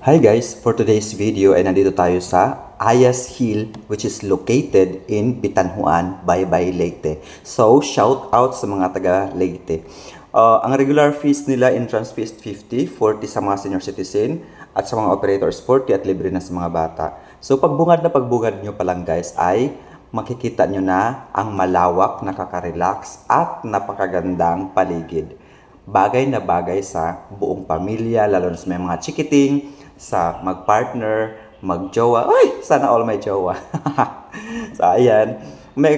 Hi guys, for today's video ay nandito tayo sa Ayas Hill which is located in Bitanhuan, Baybay, Leyte. So, shout out sa mga taga Leyte. Ang regular fees nila, entrance fees 50, 40 sa mga senior citizen at sa mga operators 40 at libre na sa mga bata. So, pagbungad na pagbungad nyo pa lang guys ay makikita nyo na ang malawak, nakaka-relax at napakagandang paligid. Bagay na bagay sa buong pamilya, lalo na sa may mga chikiting, sa mag-partner, mag-jowa. Ay, sana all may jowa. So, ayan.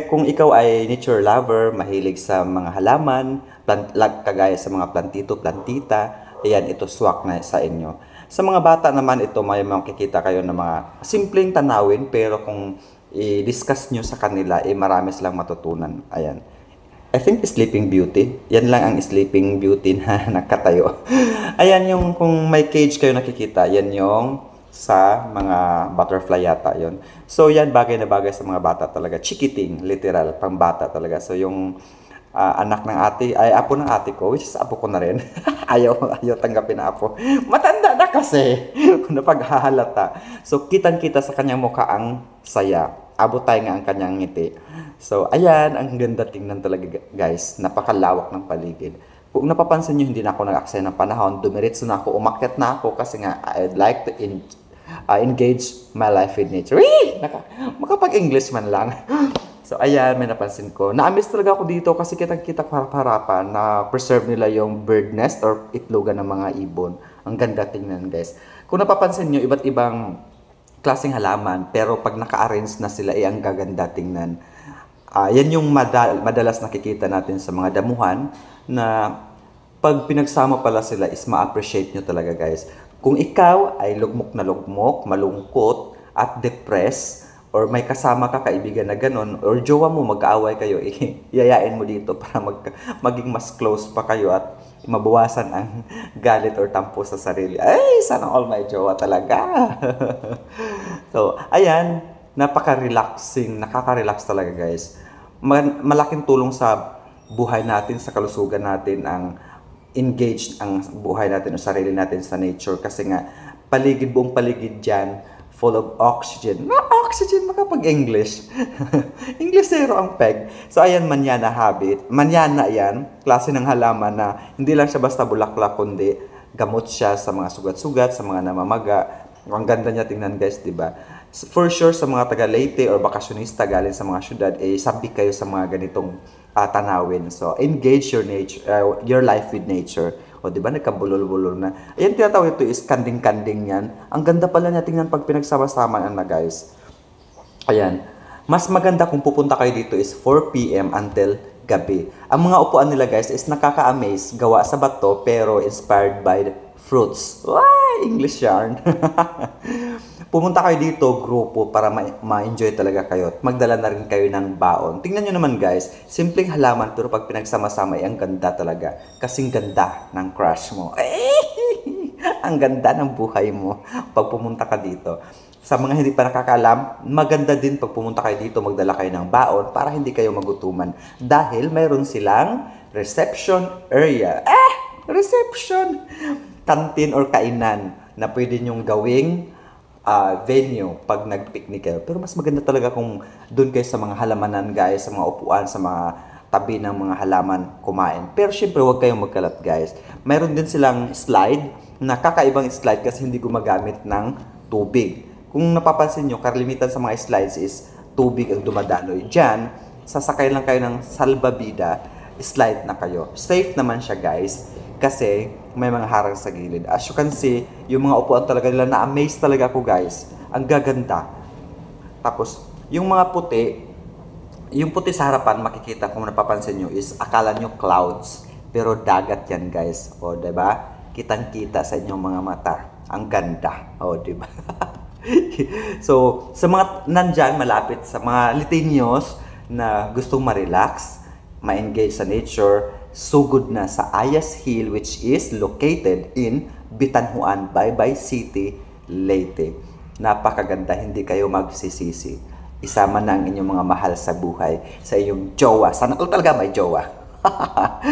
Kung ikaw ay nature lover, mahilig sa mga halaman, kagaya sa mga plantito, plantita, ayan, ito swak na sa inyo. Sa mga bata naman, ito may makikita kayo ng mga simpleng tanawin, pero kung i-discuss nyo sa kanila, marami silang matutunan. Ayan. I think Sleeping Beauty. Yan lang ang Sleeping Beauty na nakatayo. Ayan yung kung may cage kayo nakikita, yan yung sa mga butterfly yata yon. So yan bagay na bagay sa mga bata talaga. Chikiting, literal, pang bata talaga. So yung anak ng ate, ay apo ng ate ko, which is apo ko na rin. ayaw tanggapin na apo. Matanda na kasi. Napaghahalata. So kitang-kita sa kanyang mukha ang saya. Abotay nga ang kanyang ngiti. So, ayan, ang ganda tingnan talaga guys. Napakalawak ng paligid. Kung napapansin nyo, hindi na ako nag-aksaya ng panahon. Dumiritso na ako, umakyat na ako kasi nga, I'd like to engage my life with nature. Makapag-English man lang. So, ayan, may napansin ko. Na-miss talaga ako dito kasi kitang-kita harap-harapan na preserve nila yung bird nest or itlogan ng mga ibon. Ang ganda tingnan guys. Kung napapansin nyo, iba't ibang klaseng halaman, pero pag naka-arrange na sila, ang gaganda tingnan. Yan yung madalas nakikita natin sa mga damuhan na pag pinagsama pala sila is ma-appreciate nyo talaga guys. Kung ikaw ay lugmok na lugmok, malungkot at depressed, or may kasama ka kaibigan na ganun, or jowa mo mag-aaway kayo, yayain mo dito para maging mas close pa kayo at mabawasan ang galit or tampo sa sarili. Ay, sana all my jowa talaga. So, ayan, napaka-relaxing, nakaka-relax talaga guys. Malaking tulong sa buhay natin, sa kalusugan natin, ang engaged ang buhay natin o sarili natin sa nature. Kasi nga, buong paligid dyan, full of oxygen. Oxygen, makapag-English. Inglesero ang peg. So, ayan, manyana habit. Manyana yan, klase ng halaman na hindi lang siya basta bulaklak, kundi gamot siya sa mga sugat-sugat, sa mga namamaga. Ang ganda niya tingnan guys, di ba? For sure, sa mga taga Leyte or bakasyonista galing sa mga syudad, sabi kayo sa mga ganitong tanawin. So, engage your life with nature. O, di ba, nagkabulol-bulol na. Ayan, tinatawag ito is kanding-kanding yan. Ang ganda pala niya tingnan pag pinagsama-sama na guys. Ayan. Mas maganda kung pupunta kayo dito is 4 p.m. until gabi. Ang mga upuan nila guys is nakaka-amaze. Gawa sa bato pero inspired by fruits. Wow! English yarn. Pumunta kayo dito, grupo, para ma-enjoy talaga kayo. Magdala na rin kayo ng baon. Tingnan nyo naman guys, simpleng halaman pero pag pinagsama-sama ang ganda talaga. Kasing ganda ng crush mo. Ang ganda ng buhay mo pag pumunta ka dito. Sa mga hindi pa nakakaalam, maganda din pag pumunta kayo dito, magdala kayo ng baon para hindi kayo magutuman. Dahil mayroon silang reception area. Reception! Kantin or kainan na pwede nyong gawing venue pag nag-picnic kayo. Pero mas maganda talaga kung doon kayo sa mga halamanan guys, sa mga upuan, sa mga tabi ng mga halaman kumain. Pero syempre huwag kayong magkalat guys. Mayroon din silang slide na kakaibang slide kasi hindi gumagamit ng tubig. Kung napapansin nyo, karamitan sa mga slides is tubig ang dumadaloy. Diyan, sasakay lang kayo ng salbabida, slide na kayo. Safe naman siya guys kasi may mga harang sa gilid. As you can see, yung mga upuan talaga nila, na-amaze talaga ako guys. Ang gaganda. Tapos, yung mga puti, yung puti sa harapan, makikita kung napapansin nyo is, akala nyo clouds. Pero dagat yan guys. O, diba? Kitang-kita sa inyong mga mata. Ang ganda. O, diba? So, sa mga nandyan, malapit sa mga Liteños na gustong ma-relax, ma-engage sa nature, sugod na sa Ayas Hill which is located in Bitanhuan, Baybay City, Leyte. Napakaganda, hindi kayo magsisisi. Isama na ang inyong mga mahal sa buhay, sa iyong jowa. Sana all talaga may jowa.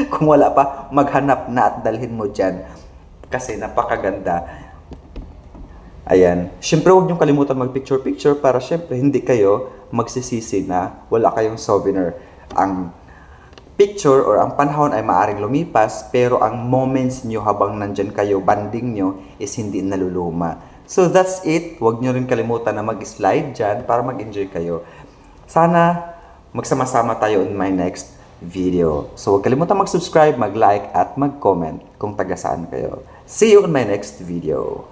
Kung wala pa, maghanap na at dalhin mo dyan. Kasi napakaganda. Ayan. Siyempre, huwag niyong kalimutan mag-picture-picture para siyempre hindi kayo magsisisi na wala kayong souvenir. Ang picture or ang panahon ay maaring lumipas, pero ang moments niyo habang nandyan kayo, banding niyo, is hindi naluluma. So that's it. Huwag niyo rin kalimutan na mag-slide dyan para mag-enjoy kayo. Sana magsama-sama tayo in my next video. So huwag kalimutan mag-subscribe, mag-like, at mag-comment kung taga saan kayo. See you in my next video.